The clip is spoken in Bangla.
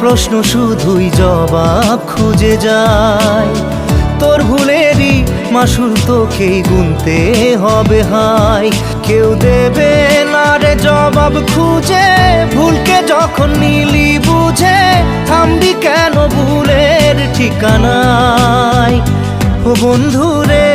প্রশ্ন শুধুই জবাব খুঁজে যায়। তোর ভুলেরই মাসুল তোকেই গুনতে হবে হায়। কেউ দেবে না রে জবাব খুঁজে, ভুলকে যখন নিলি বুঝে থামবি কেন ভুলের ঠিকানায়। ও বন্ধু রে